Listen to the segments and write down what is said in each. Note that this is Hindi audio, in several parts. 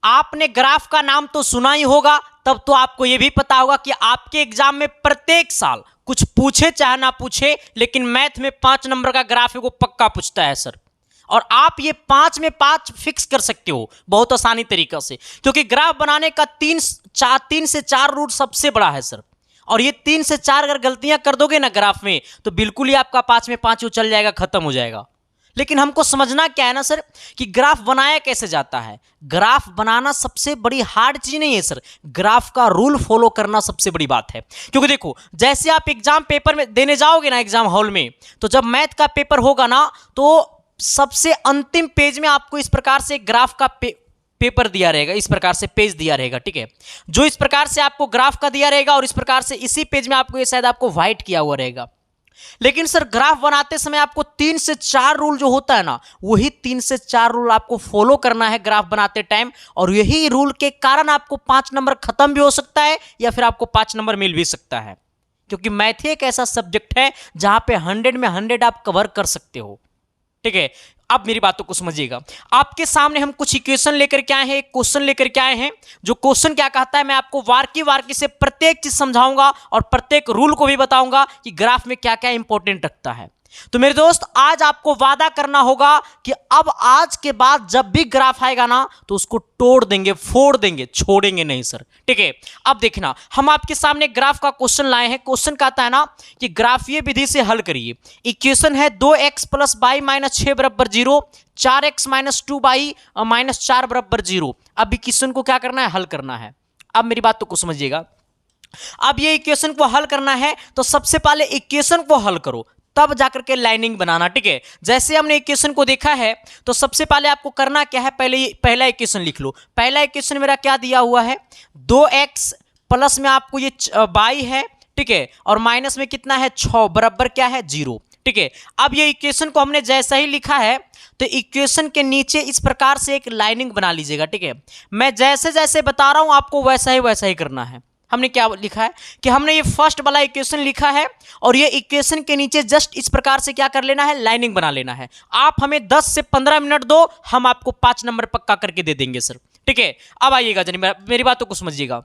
आपने ग्राफ का नाम तो सुना ही होगा, तब तो आपको यह भी पता होगा कि आपके एग्जाम में प्रत्येक साल कुछ पूछे चाहे ना पूछे, लेकिन मैथ में 5 नंबर का ग्राफ है वो पक्का पूछता है सर। और आप ये 5 में 5 फिक्स कर सकते हो बहुत आसानी तरीका से, क्योंकि ग्राफ बनाने का 3 से 4 रूट सबसे बड़ा है सर। और ये 3 से 4 अगर गलतियां कर दोगे ना ग्राफ में, तो बिल्कुल ही आपका 5 में 5 चल जाएगा, खत्म हो जाएगा। लेकिन हमको समझना क्या है ना सर, कि ग्राफ बनाया कैसे जाता है। ग्राफ बनाना सबसे बड़ी हार्ड चीज नहीं है सर, ग्राफ का रूल फॉलो करना सबसे बड़ी बात है। क्योंकि देखो, जैसे आप एग्जाम पेपर में देने जाओगे ना एग्जाम हॉल में, तो जब मैथ का पेपर होगा ना, तो सबसे अंतिम पेज में आपको इस प्रकार से ग्राफ का पेपर दिया रहेगा, इस प्रकार से पेज दिया रहेगा, ठीक है। जो इस प्रकार से आपको ग्राफ का दिया रहेगा, और इस प्रकार से इसी पेज में आपको ये शायद आपको व्हाइट किया हुआ रहेगा। लेकिन सर ग्राफ बनाते समय आपको 3 से 4 रूल जो होता है ना, वही 3 से 4 रूल आपको फॉलो करना है ग्राफ बनाते टाइम। और यही रूल के कारण आपको 5 नंबर खत्म भी हो सकता है, या फिर आपको 5 नंबर मिल भी सकता है। क्योंकि मैथ एक ऐसा सब्जेक्ट है जहां पे 100 में 100 आप कवर कर सकते हो, ठीक है। अब मेरी बातों को समझिएगा। आपके सामने हम कुछ इक्वेशन लेकर के आए हैं, एक क्वेश्चन लेकर के आए हैं। जो क्वेश्चन क्या कहता है, मैं आपको वारकी से प्रत्येक चीज समझाऊंगा और प्रत्येक रूल को भी बताऊंगा कि ग्राफ में क्या क्या इंपॉर्टेंट रखता है। तो मेरे दोस्त, आज आपको वादा करना होगा कि अब आज के बाद जब भी ग्राफ आएगा ना, तो उसको तोड़ देंगे, फोड़ देंगे, छोड़ेंगे नहीं सर, ठीक है। अब देखना, हम आपके सामने ग्राफ का क्वेश्चन लाए हैं। क्वेश्चन कहता है ना कि ग्राफीय विधि से हल करिए। इक्वेशन है 2x + y - 6 = 0, 4x - 2y - 4 = 0। अब इक्वेशन को क्या करना है, हल करना है। अब मेरी बात को समझिएगा। अब ये इक्वेशन को हल करना है, तो सबसे पहले इक्वेशन को हल करो, तब जाकर के लाइनिंग बनाना, ठीक है। जैसे हमने इक्वेशन को देखा है, तो सबसे पहले आपको करना क्या है, पहला इक्वेशन लिख लो। पहला इक्वेशन मेरा क्या दिया हुआ है, 2x प्लस में आपको ये y है, ठीक है, और माइनस में कितना है 6 बराबर क्या है 0, ठीक है। अब ये इक्वेशन को हमने जैसा ही लिखा है, तो इक्वेशन के नीचे इस प्रकार से एक लाइनिंग बना लीजिएगा, ठीक है। मैं जैसे जैसे बता रहा हूं आपको वैसा ही करना है। हमने क्या लिखा है कि हमने ये फर्स्ट वाला इक्वेशन लिखा है, और ये इक्वेशन के नीचे जस्ट इस प्रकार से क्या कर लेना है, लाइनिंग बना लेना है। आप हमें 10 से 15 मिनट दो, हम आपको 5 नंबर पक्का करके दे देंगे सर, ठीक है। अब आइएगा जनी, मेरी बातों को समझिएगा।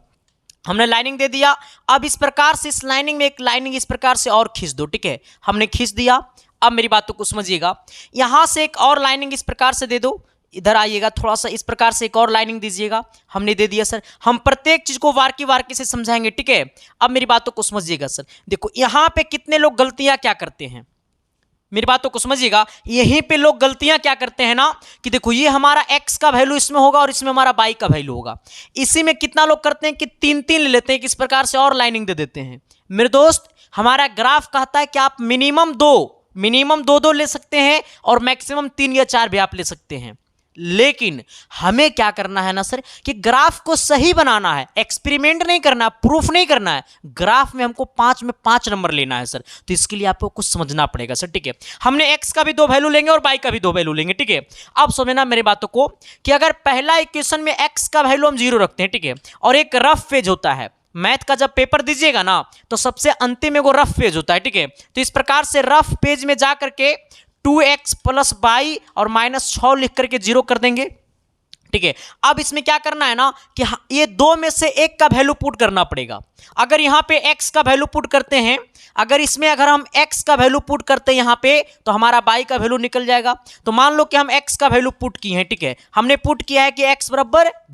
हमने लाइनिंग दे दिया। अब इस प्रकार से इस लाइनिंग में एक लाइनिंग इस प्रकार से और खींच दो, ठीक है। हमने खींच दिया। अब मेरी बातों को समझिएगा, यहां से एक और लाइनिंग इस प्रकार से दे दो। इधर आइएगा, थोड़ा सा इस प्रकार से एक और लाइनिंग दीजिएगा। हमने दे दिया सर। हम प्रत्येक चीज को वारकी से समझाएंगे, ठीक है। अब मेरी बातों को समझिएगा सर। देखो यहां पे कितने लोग गलतियां क्या करते हैं, मेरी बातों को समझिएगा। यहीं पे लोग गलतियां क्या करते हैं ना, कि देखो ये हमारा x का वैल्यू इसमें होगा और इसमें हमारा y का वैल्यू होगा। इसी में कितना लोग करते हैं कि 3 ले लेते हैं, किस प्रकार से और लाइनिंग दे देते हैं। मेरे दोस्त, हमारा ग्राफ कहता है कि आप मिनिमम दो ले सकते हैं, और मैक्सिमम 3 या 4 भी आप ले सकते हैं। लेकिन हमें क्या करना है ना सर, कि ग्राफ को सही बनाना है, एक्सपेरिमेंट नहीं करना, प्रूफ नहीं करना है। ग्राफ में हमको 5 में 5 नंबर लेना है सर। तो इसके लिए आपको कुछ समझना पड़ेगा सर, ठीक है। हमने x का भी 2 वैल्यू लेंगे और y का भी 2 वैल्यू लेंगे, ठीक है। अब समझना मेरी बातों को, कि अगर पहला इक्वेशन में x का वैल्यू हम 0 रखते हैं, ठीक है, और एक रफ पेज होता है, मैथ का जब पेपर दीजिएगा ना, तो सबसे अंतिम में वो रफ पेज होता है, ठीक है। तो इस प्रकार से रफ पेज में जा करके 2x + y और -6 लिख करके 0 कर देंगे, ठीक है। अब इसमें क्या करना है ना, कि ये 2 में से एक का वैल्यू पुट करना पड़ेगा। अगर यहां पे x का वैल्यू पुट करते हैं, अगर हम x का वैल्यू पुट करते हैं यहां पे, तो हमारा y का वैल्यू निकल जाएगा। तो मान लो कि हम x का वैल्यू पुट किए हैं, ठीक है। हमने पुट किया है कि x =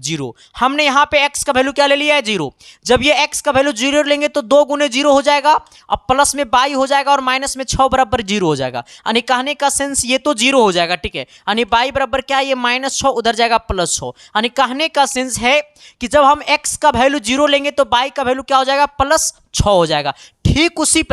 0। हमने यहां पे x का वैल्यू क्या ले लिया है 0। जब ये x का वैल्यू 0 लेंगे तो 2 × 0 हो जाएगा, अब प्लस में y हो जाएगा और माइनस में 6 = 0 हो जाएगा। यानी कहने का सेंस ये तो 0 हो जाएगा, ठीक है। यानी y बराबर क्या है, ये -6 उधर जाएगा +6। यानी कहने का सेंस है कि जब हम x का वैल्यू 0 लेंगे तो y का वैल्यू क्या हो जाएगा, +6 हो जाएगा। ठीक उसी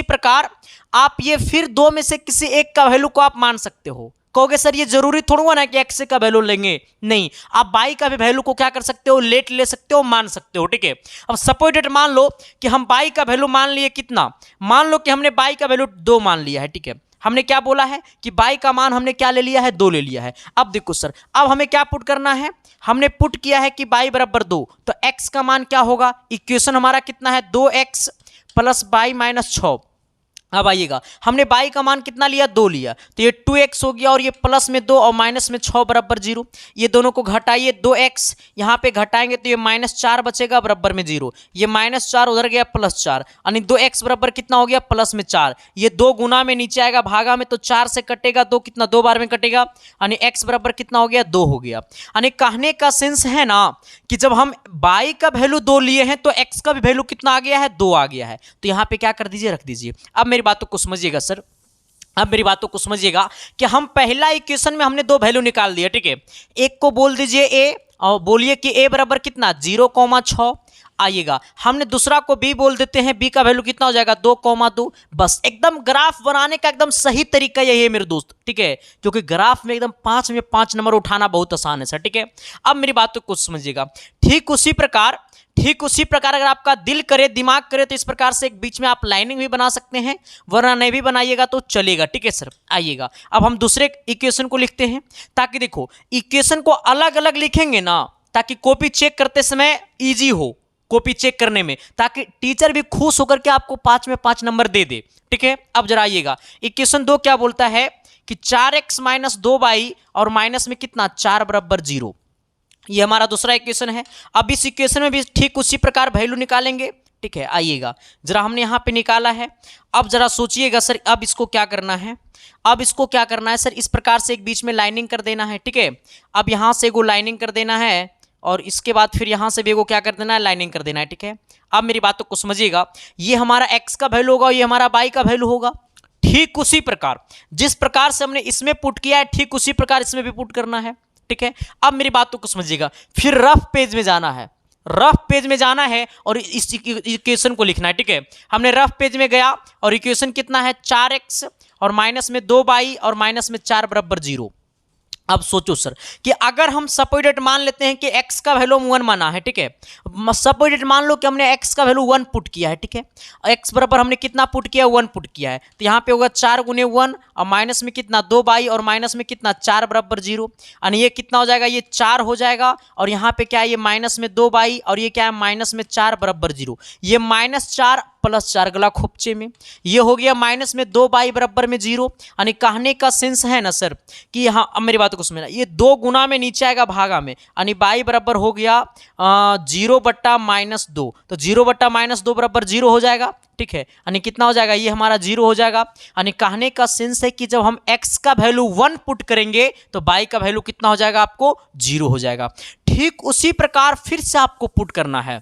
प्रकार आप ये फिर 2 में से किसी एक का वैल्यू को आप मान सकते हो। कहोगे सर ये जरूरी थोड़ा ना कि x का वैल्यू लेंगे, नहीं, आप y का भी वैल्यू को क्या कर सकते हो, ले सकते हो, मान सकते हो, ठीक है। अब सपोज मान लो कि हम y का वैल्यू मान लिए कितना, मान लो कि हमने y का वैल्यू 2 मान लिया है, ठीक है। हमने क्या बोला है कि y का मान हमने क्या ले लिया है, 2 ले लिया है। अब देखो सर, अब हमें क्या पुट करना है, हमने पुट किया है कि y = 2, तो x का मान क्या होगा, इक्वेशन हमारा कितना है 2x + y - 6। अब आइएगा, हमने बाई का मान कितना लिया, 2 लिया, तो ये 2x हो गया और ये प्लस में 2 और माइनस में 6 बराबर 0। ये दोनों को घटाइए, 2x यहाँ पे घटाएंगे तो ये -4 बचेगा बराबर में 0। ये -4 उधर गया +4, यानी 2x बराबर कितना हो गया, प्लस में 4। ये 2 गुना में नीचे आएगा भागा में, तो 4 से कटेगा 2, कितना 2 बार में कटेगा, यानी x बराबर कितना हो गया, 2 हो गया। यानी कहने का सेंस है ना कि जब हम बाई का वैल्यू 2 लिए हैं तो x का भी वैल्यू कितना आ गया है, 2 आ गया है। तो यहाँ पे क्या कर दीजिए, रख दीजिए। अब मेरी बातों को समझिएगा सर, अब मेरी बातों को समझिएगा कि हम पहला इक्वेशन में हमने 2 वैल्यू निकाल दिया, ठीक है। एक को बोल दीजिए a और बोलिए कि a बराबर कितना, 0,6। आइएगा, हमने दूसरा को b बोल देते हैं, b का वैल्यू कितना हो जाएगा, 2,2। बस एकदम ग्राफ बनाने का एकदम सही तरीका यही है मेरे दोस्त, ठीक है, क्योंकि ग्राफ में एकदम 5 में 5 नंबर उठाना बहुत आसान है सर, ठीक है। अब मेरी बातों को समझिएगा। ठीक उसी प्रकार अगर आपका दिल करे, दिमाग करे, तो इस प्रकार से एक बीच में आप लाइनिंग भी बना सकते हैं, वरना नहीं भी बनाइएगा तो चलेगा, ठीक है सर। आइएगा, अब हम दूसरे इक्वेशन को लिखते हैं, ताकि देखो इक्वेशन को अलग अलग लिखेंगे ना, ताकि कॉपी चेक करते समय इजी हो, कॉपी चेक करने में, ताकि टीचर भी खुश होकर के आपको 5 में 5 नंबर दे दे, ठीक है। अब जरा आइएगा, इक्वेशन 2 क्या बोलता है कि 4x - 2y और माइनस में कितना, 4 बराबर 0। ये हमारा दूसरा इक्वेशन है। अब इस इक्वेशन में भी ठीक उसी प्रकार वैल्यू निकालेंगे, ठीक है। आइएगा, जरा हमने यहाँ पे निकाला है। अब जरा सोचिएगा सर, अब इसको क्या करना है, अब इसको क्या करना है सर, इस प्रकार से एक बीच में लाइनिंग कर देना है, ठीक है। अब यहाँ से एगो लाइनिंग कर देना है और इसके बाद फिर यहाँ से भी एगो क्या कर देना है, लाइनिंग कर देना है, ठीक है। अब मेरी बातों को समझिएगा, ये हमारा x का वैल्यू होगा, ये हमारा y का वैल्यू होगा। ठीक उसी प्रकार जिस प्रकार से हमने इसमें पुट किया है, ठीक उसी प्रकार इसमें भी पुट करना है, ठीक है। अब मेरी बातों को समझिएगा, फिर रफ पेज में जाना है, रफ पेज में जाना है और इस इक्वेशन को लिखना है, ठीक है। हमने रफ पेज में गया और इक्वेशन कितना है, 4x और माइनस में 2y और माइनस में 4 बराबर 0। अब सोचो सर कि अगर हम सपोजिट मान लेते हैं कि x का वैल्यू 1 माना है, ठीक है। सपोजिट मान लो कि हमने x का वैल्यू 1 पुट किया है, ठीक है। x बराबर हमने कितना पुट किया, 1 पुट किया है, तो यहाँ पे होगा 4 गुने 1 और माइनस में कितना, 2y और माइनस में कितना, 4 बराबर 0। यानी ये कितना हो जाएगा, ये 4 हो जाएगा और यहाँ पे क्या है, ये माइनस में 2y और ये क्या है, माइनस में 4 बराबर 0। ये -4 + 4 गला खोपचे में, ये हो गया माइनस में 2y बराबर में 0। यानी कहने का सेंस है ना सर कि यहाँ, अब मेरी बात को समझना, ये 2 गुना में नीचे आएगा भागा में, यानी y बराबर हो गया 0/-2, तो 0/-2 बराबर 0 हो जाएगा, ठीक है। यानी कितना हो जाएगा, ये हमारा 0 हो जाएगा। यानी कहने का सेंस है कि जब हम x का वैल्यू 1 पुट करेंगे तो y का वैल्यू कितना हो जाएगा, आपको 0 हो जाएगा। ठीक उसी प्रकार फिर से आपको पुट करना है,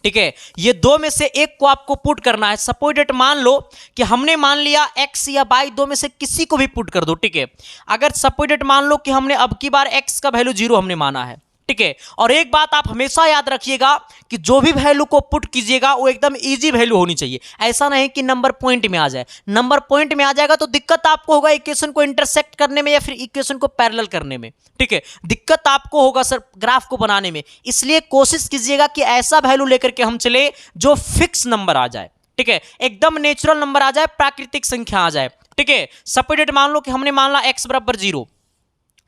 ठीक है। ये 2 में से एक को आपको पुट करना है। सपोजिट मान लो कि हमने मान लिया x या y, 2 में से किसी को भी पुट कर दो, ठीक है। अगर सपोजिट मान लो कि हमने अब की बार x का वैल्यू 0 हमने माना है, ठीक है। और एक बात आप हमेशा याद रखिएगा कि जो भी वैल्यू को पुट कीजिएगा वो एकदम इजी वैल्यू होनी चाहिए। ऐसा नहीं कि नंबर पॉइंट में आ जाए, नंबर पॉइंट में आ जाएगा तो दिक्कत आपको होगा इक्वेशन को इंटरसेक्ट करने में या फिर इक्वेशन को पैरेलल करने में, ठीक है। दिक्कत आपको होगा सर ग्राफ को बनाने में। इसलिए कोशिश कीजिएगा कि ऐसा वैल्यू लेकर के हम चले जो फिक्स नंबर आ जाए, ठीक है, एकदम नेचुरल नंबर आ जाए, प्राकृतिक संख्या आ जाए, ठीक है। सपोजिट मान लो कि हमने मान ला x बराबर 0,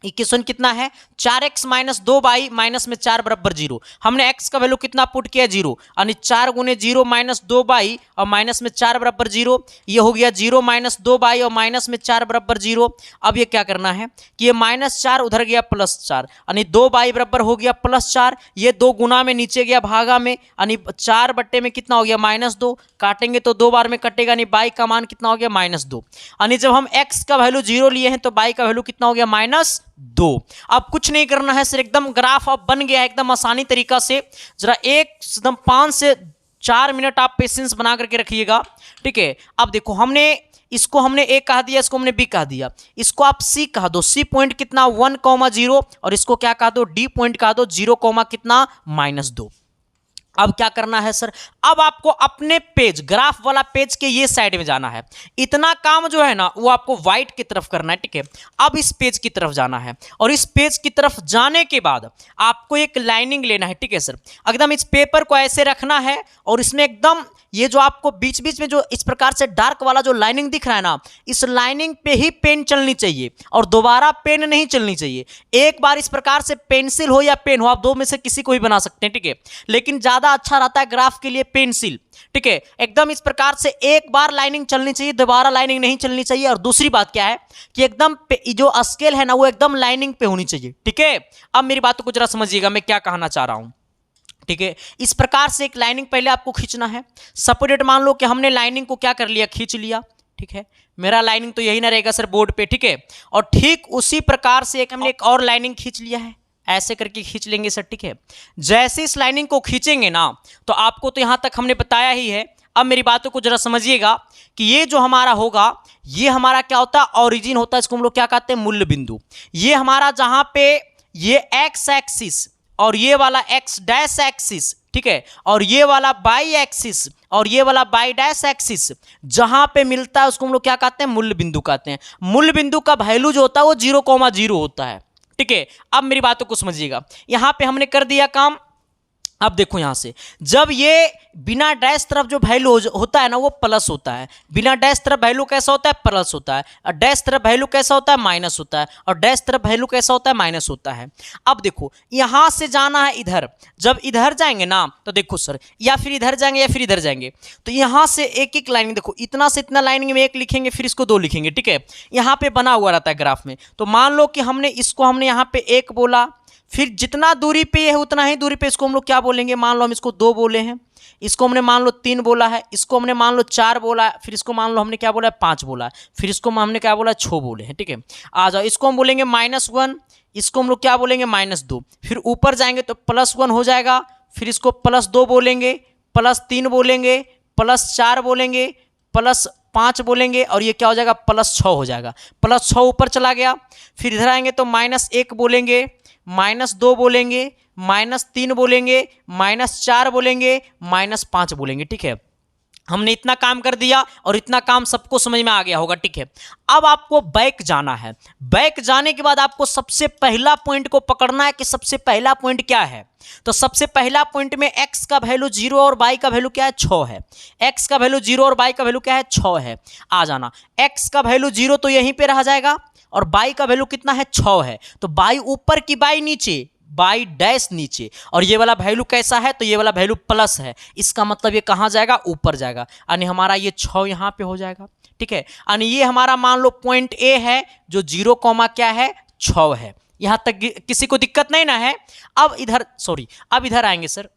इक्वेशन कितना है, 4x - 2y माइनस में 4 बराबर 0। हमने x का वैल्यू कितना पुट किया, 0, यानी 4 गुने 0 - 2y और माइनस में 4 बराबर 0। ये हो गया 0 - 2y और माइनस में 4 बराबर 0। अब ये क्या करना है कि ये -4 उधर गया +4, यानी 2y बराबर हो गया +4। ये 2 गुना में नीचे गया भागा में, यानी 4 बट्टे में कितना हो गया, -2। काटेंगे तो 2 बार में कटेगा, यानी y का मान कितना हो गया, -2। यानी जब हम x का वैल्यू 0 लिए हैं तो y का वैल्यू कितना हो गया, -2। अब कुछ नहीं करना है सर, एकदम ग्राफ अब बन गया एकदम आसानी तरीका से। जरा एकदम 5 से 4 मिनट आप पेशेंस बना करके रखिएगा, ठीक है। अब देखो हमने इसको हमने ए कह दिया, इसको हमने बी कह दिया, इसको आप सी कह दो। सी पॉइंट कितना 1,0 और इसको क्या कह दो, डी पॉइंट कह दो 0, कितना -2। अब क्या करना है सर, अब आपको अपने पेज, ग्राफ वाला पेज के ये साइड में जाना है। इतना काम जो है ना वो आपको व्हाइट की तरफ करना है, ठीक है। अब इस पेज की तरफ जाना है और इस पेज की तरफ जाने के बाद आपको एक लाइनिंग लेना है, ठीक है सर। एकदम इस पेपर को ऐसे रखना है और इसमें एकदम ये जो आपको बीच बीच में जो इस प्रकार से डार्क वाला जो लाइनिंग दिख रहा है ना, इस लाइनिंग पे ही पेन चलनी चाहिए और दोबारा पेन नहीं चलनी चाहिए। एक बार इस प्रकार से पेंसिल हो या पेन हो, आप 2 में से किसी को भी बना सकते हैं, ठीक है। लेकिन ज़्यादा ज्यादा अच्छा रहता है ग्राफ के लिए पेंसिल, ठीक है। एकदम इस प्रकार से एक बार लाइनिंग चलनी चाहिए, दोबारा लाइनिंग नहीं चलनी चाहिए। और दूसरी बात क्या है कि एकदम जो स्केल है ना वो एकदम लाइनिंग पे होनी चाहिए, ठीक है। अब मेरी बात को जरा समझिएगा मैं क्या कहना चाह रहा हूं, ठीक है। इस प्रकार से एक लाइनिंग पहले आपको खींचना है। सपोर्टेड मान लो कि हमने लाइनिंग को क्या कर लिया, खींच लिया, ठीक है। मेरा लाइनिंग तो यही ना रहेगा सर बोर्ड पे, ठीक है। और ठीक उसी प्रकार से हमने एक और लाइनिंग खींच लिया है, ऐसे करके खींच लेंगे सर, ठीक है। जैसे इस लाइनिंग को खींचेंगे ना तो आपको तो यहां तक हमने बताया ही है। अब मेरी बातों को जरा समझिएगा कि ये जो हमारा होगा ये हमारा क्या होता है, ओरिजिन होता है, इसको हम लोग क्या कहते हैं, मूल्य बिंदु। ये हमारा जहां पे ये एक्स एक्सिस और ये वाला एक्स डैश एक्सिस, ठीक है, और ये वाला बाई एक्सिस और ये वाला बाई डैश एक्सिस जहां पे मिलता है उसको हम लोग क्या कहते हैं, मूल्य बिंदु कहते हैं। मूल्य बिंदु का वैल्यू जो होता है वो 0,0 होता है, ठीक है। अब मेरी बातों को समझिएगा, यहां पे हमने कर दिया काम। अब देखो यहां से जब ये बिना डैश तरफ जो वैल्यू होता है ना वो प्लस होता है, बिना डैश तरफ वैल्यू कैसा होता है, प्लस होता है, और डैश तरफ वैल्यू कैसा होता है, माइनस होता है, और डैश तरफ वैल्यू कैसा होता है, माइनस होता है। अब देखो यहां से जाना है इधर, जब इधर जाएंगे ना तो देखो सर, या फिर इधर जाएंगे या फिर इधर जाएंगे, तो यहां से एक एक लाइन देखो, इतना से इतना लाइनिंग में एक लिखेंगे फिर इसको 2 लिखेंगे, ठीक है। यहां पे बना हुआ रहता है ग्राफ में। तो मान लो कि हमने यहां पे 1 बोला, फिर जितना दूरी पे ये है उतना ही दूरी पे इसको हम लोग क्या बोलेंगे, मान लो हम इसको 2 बोले हैं, इसको हमने मान लो 3 बोला है, इसको हमने मान लो 4 बोला है, फिर इसको मान लो हमने क्या बोला है, 5 बोला है, फिर इसको हमने क्या बोला है, 6 बोले हैं, ठीक है। आ जाओ, इसको हम बोलेंगे -1, इसको हम लोग क्या बोलेंगे, -2, फिर ऊपर जाएंगे तो +1 हो जाएगा, फिर इसको +2 बोलेंगे, +3 बोलेंगे, +4 बोलेंगे, +5 बोलेंगे, और ये क्या हो जाएगा, +6 हो जाएगा। +6 ऊपर चला गया, फिर इधर आएंगे तो -1 बोलेंगे, -2 बोलेंगे, -3 बोलेंगे, -4 बोलेंगे, -5 बोलेंगे, ठीक है। हमने इतना काम कर दिया और इतना काम सबको समझ में आ गया होगा, ठीक है। अब आपको बैक जाना है। बैक जाने के बाद आपको सबसे पहला पॉइंट को पकड़ना है कि सबसे पहला पॉइंट क्या है। तो सबसे पहला पॉइंट में x का वैल्यू 0 और y का वैल्यू क्या है, 6 है। x का वैल्यू 0 और y का वैल्यू क्या है, 6 है। आ जाना, x का वैल्यू 0 तो यहीं पे रह जाएगा, और y का वैल्यू कितना है, 6 है। तो y ऊपर की y नीचे, बाई डैश नीचे, और ये वाला वैल्यू कैसा है, तो ये वाला वैल्यू प्लस है। इसका मतलब ये कहां जाएगा, ऊपर जाएगा, यानी हमारा ये 6 यहां पे हो जाएगा, ठीक है। यानी ये हमारा मान लो पॉइंट ए है जो 0, क्या है, 6 है। यहां तक किसी को दिक्कत नहीं ना है। अब इधर आएंगे सर,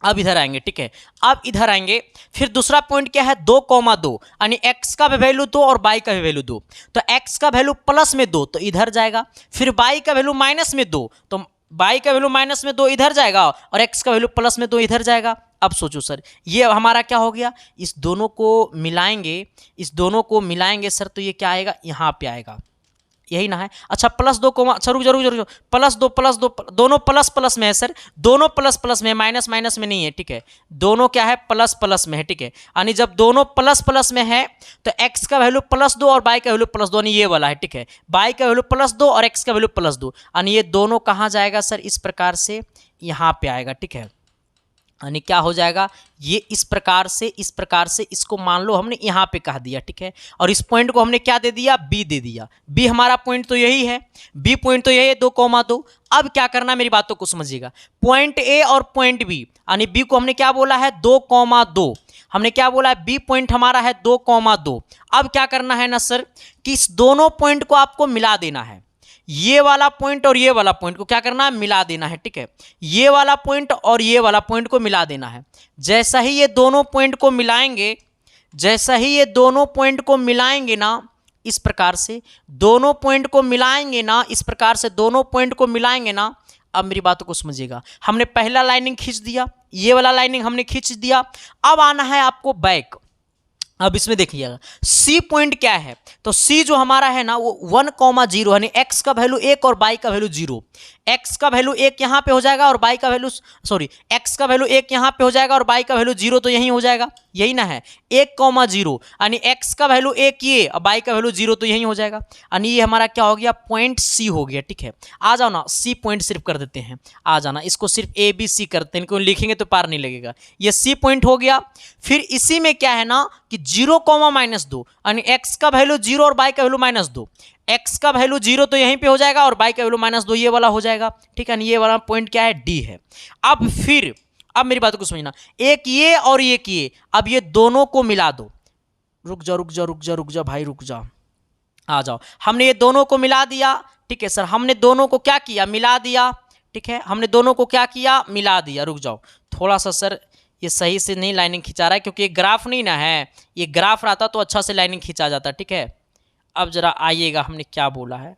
अब इधर आएंगे, ठीक है। अब इधर आएंगे, फिर दूसरा पॉइंट क्या है, 2,2, यानी x का भी वैल्यू 2 और y का भी वैल्यू 2। तो x का वैल्यू +2 तो इधर जाएगा, फिर y का वैल्यू -2 तो y का वैल्यू -2 इधर जाएगा, और x का वैल्यू +2 इधर जाएगा। अब सोचो सर, ये हमारा क्या हो गया, इस दोनों को मिलाएंगे सर, तो ये क्या आएगा, यहाँ पे आएगा, यही ना है। अच्छा +2 को, अच्छा रुक जरूर, +2 दोनों प्लस में है सर, दोनों प्लस में है, माइनस में नहीं है, ठीक है। दोनों क्या है, प्लस में है, ठीक है। यानी जब दोनों प्लस में है तो x का वैल्यू +2 और y का वैल्यू +2, यानी ये वाला है, ठीक है। y का वैल्यू +2 और x का वैल्यू +2, यानी ये दोनों कहाँ जाएगा सर, इस प्रकार से यहाँ पे आएगा, ठीक है। यानी क्या हो जाएगा, ये इस प्रकार से इसको मान लो हमने यहाँ पे कह दिया, ठीक है। और इस पॉइंट को हमने क्या दे दिया, बी दे दिया। बी हमारा पॉइंट तो यही है, बी पॉइंट तो यही है, 2,2। अब क्या करना, मेरी बातों को समझिएगा। पॉइंट ए और पॉइंट बी, यानी बी को हमने क्या बोला है, 2,2। हमने क्या बोला है, बी पॉइंट हमारा है 2,2। अब क्या करना है ना सर, कि इस दोनों पॉइंट को आपको मिला देना है। ये वाला पॉइंट और ये वाला पॉइंट को क्या करना है, मिला देना है, ठीक है। ये वाला पॉइंट और ये वाला पॉइंट को मिला देना है। जैसा ही ये दोनों पॉइंट को मिलाएंगे, ना इस प्रकार से दोनों पॉइंट को मिलाएंगे ना, अब मेरी बातों को समझिएगा। हमने पहला लाइनिंग खींच दिया, ये वाला लाइनिंग हमने खींच दिया। अब आना है आपको बैक। अब इसमें देखिएगा सी पॉइंट क्या है, तो सी जो हमारा है ना वो 1,0, यानी x का वैल्यू 1 और y का वैल्यू 0। x का वैल्यू 1 यहाँ पे हो जाएगा और y का वैल्यू x का वैल्यू 1 यहाँ पे हो जाएगा और y का वैल्यू 0 तो यही हो जाएगा, यही ना है, 1,0, यानी x का वैल्यू 1 ये और y का वैल्यू 0 तो यही हो जाएगा, यानी ये हमारा क्या हो गया, पॉइंट सी हो गया, ठीक है। आ जाओ ना, सी पॉइंट सिर्फ कर देते हैं, आ जाना, इसको सिर्फ ABC करते हैं, इनको लिखेंगे तो पार नहीं लगेगा। ये सी पॉइंट हो गया। फिर इसी में क्या है ना कि 0, -2, यानी x का वैल्यू 0 और y का वैल्यू -2। x का वैल्यू 0 तो यहीं पे हो जाएगा और y का वैल्यू -2 ये वाला हो जाएगा, ठीक है। ये वाला पॉइंट क्या है, D है। अब फिर अब मेरी बात को समझना, एक ये और एक ये, अब ये दोनों को मिला दो। रुक जा रुक जा रुक जा रुक जा भाई रुक जा, आ जाओ। हमने ये दोनों को मिला दिया, ठीक है सर, हमने दोनों को क्या किया, मिला दिया, ठीक है, हमने दोनों को क्या किया, मिला दिया। रुक जाओ थोड़ा सा सर, ये सही से नहीं लाइनिंग खिंचा रहा है, क्योंकि ये ग्राफ नहीं ना है, ये ग्राफ रहता तो अच्छा से लाइनिंग खिंचा जाता, ठीक है। अब जरा आइएगा, हमने क्या बोला है,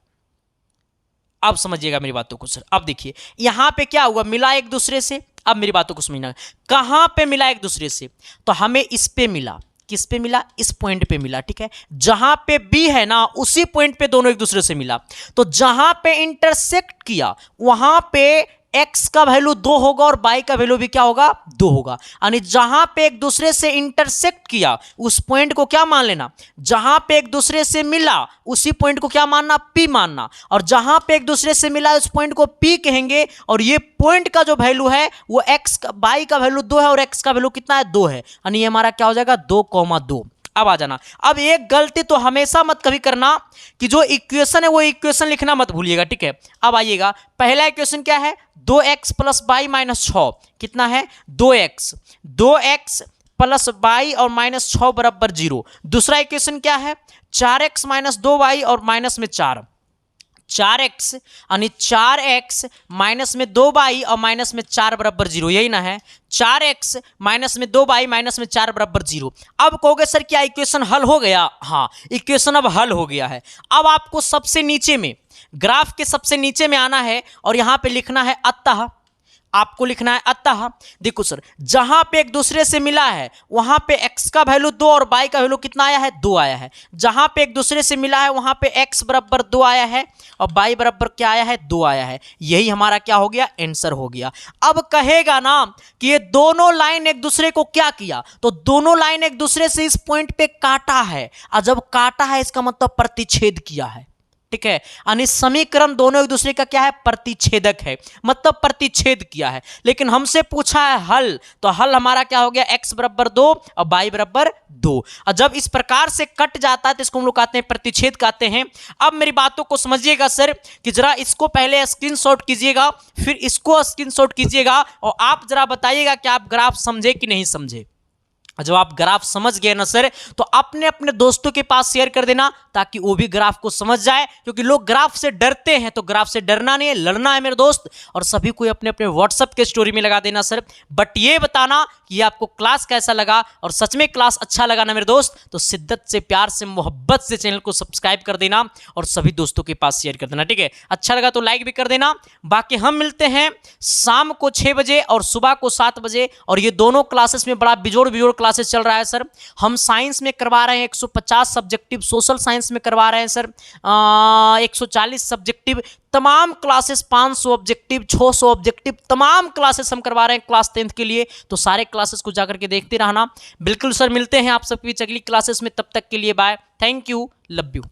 अब समझिएगा मेरी बातों को सर। अब देखिए यहां पे क्या हुआ, मिला एक दूसरे से। अब मेरी बातों को समझना, कहां पे मिला एक दूसरे से, तो हमें इस पे मिला, किस पे मिला, इस पॉइंट पे मिला, ठीक है। जहां पे बी है ना, उसी पॉइंट पे दोनों एक दूसरे से मिला, तो जहां पे इंटरसेक्ट किया वहां पे x का वैल्यू 2 होगा और y का वैल्यू भी क्या होगा, 2 होगा। यानी जहां पे एक दूसरे से इंटरसेक्ट किया उस पॉइंट को क्या मान लेना, जहां पे एक दूसरे से मिला उसी पॉइंट को क्या मानना, P मानना, और जहां पे एक दूसरे से मिला उस पॉइंट को P कहेंगे। और ये पॉइंट का जो वैल्यू है वो x का, y का वैल्यू 2 है और x का वैल्यू कितना है, 2 है। यानी ये हमारा क्या हो जाएगा, 2,2। अब आ जाना, अब एक गलती तो हमेशा मत कभी करना कि जो इक्वेशन है वो इक्वेशन लिखना मत भूलिएगा, ठीक है। अब आइएगा, पहला इक्वेशन क्या है, 2x प्लस वाई माइनस 6, कितना है, 2x प्लस वाई और माइनस 6 बराबर 0। दूसरा इक्वेशन क्या है, 4x माइनस 2y और माइनस में 4, 4x यानी 4x माइनस में 2y और माइनस में 4 बराबर 0, यही ना है, 4x माइनस में 2y माइनस में 4 बराबर 0। अब कहोगे सर क्या इक्वेशन हल हो गया, हाँ इक्वेशन अब हल हो गया है। अब आपको सबसे नीचे में, ग्राफ के सबसे नीचे में आना है और यहां पे लिखना है अतः, आपको लिखना है अतः। देखो सर, जहां पे एक दूसरे से मिला है वहां पे x का वैल्यू 2 और y का वैल्यू कितना आया है, 2 आया है। जहां पे एक दूसरे से मिला है वहां पे x बराबर 2 आया है और y बराबर क्या आया है, 2 आया है। यही हमारा क्या हो गया, आंसर हो गया। अब कहेगा ना कि ये दोनों लाइन एक दूसरे को क्या किया, तो दोनों लाइन एक दूसरे से इस पॉइंट पे काटा है, और जब काटा है इसका मतलब प्रतिच्छेद किया है, ठीक है। यानी समीकरण दोनों एक दूसरे का क्या है, प्रतिच्छेदक है, मतलब प्रतिच्छेद किया है। लेकिन हमसे पूछा है हल, तो हल हमारा क्या हो गया, x बराबर 2 और y बराबर 2। और जब इस प्रकार से कट जाता है तो इसको हम लोग कहते हैं प्रतिच्छेद कहते हैं। अब मेरी बातों को समझिएगा सर, कि जरा इसको पहले स्क्रीनशॉट कीजिएगा, फिर इसको स्क्रीनशॉट कीजिएगा, और आप जरा बताइएगा कि आप ग्राफ समझे कि नहीं समझे। जब आप ग्राफ समझ गए ना सर, तो अपने अपने दोस्तों के पास शेयर कर देना ताकि वो भी ग्राफ को समझ जाए, क्योंकि लोग ग्राफ से डरते हैं, तो ग्राफ से डरना नहीं है, लड़ना है मेरे दोस्त। और सभी को अपने अपने व्हाट्सएप के स्टोरी में लगा देना सर। बट ये बताना कि आपको क्लास कैसा लगा, और सच में क्लास अच्छा लगा ना मेरे दोस्त, तो शिद्दत से, प्यार से, मोहब्बत से चैनल को सब्सक्राइब कर देना और सभी दोस्तों के पास शेयर कर देना, ठीक है। अच्छा लगा तो लाइक भी कर देना। बाकी हम मिलते हैं शाम को 6 बजे और सुबह को 7 बजे, और ये दोनों क्लासेस में बड़ा बिजोड़ बिजोड़ क्लासेस चल रहा है सर। हम साइंस में करवा रहे हैं 150 सब्जेक्टिव, सोशल साइंस में करवा रहे हैं सर 140 सब्जेक्टिव, तमाम क्लासेस 500 ऑब्जेक्टिव, 600 ऑब्जेक्टिव, तमाम क्लासेस हम करवा रहे हैं क्लास 10th के लिए। तो सारे क्लासेस को जाकर के देखते रहना। बिल्कुल सर, मिलते हैं आप सबके बीच अगली क्लासेस में, तब तक के लिए bye, thank you, love you.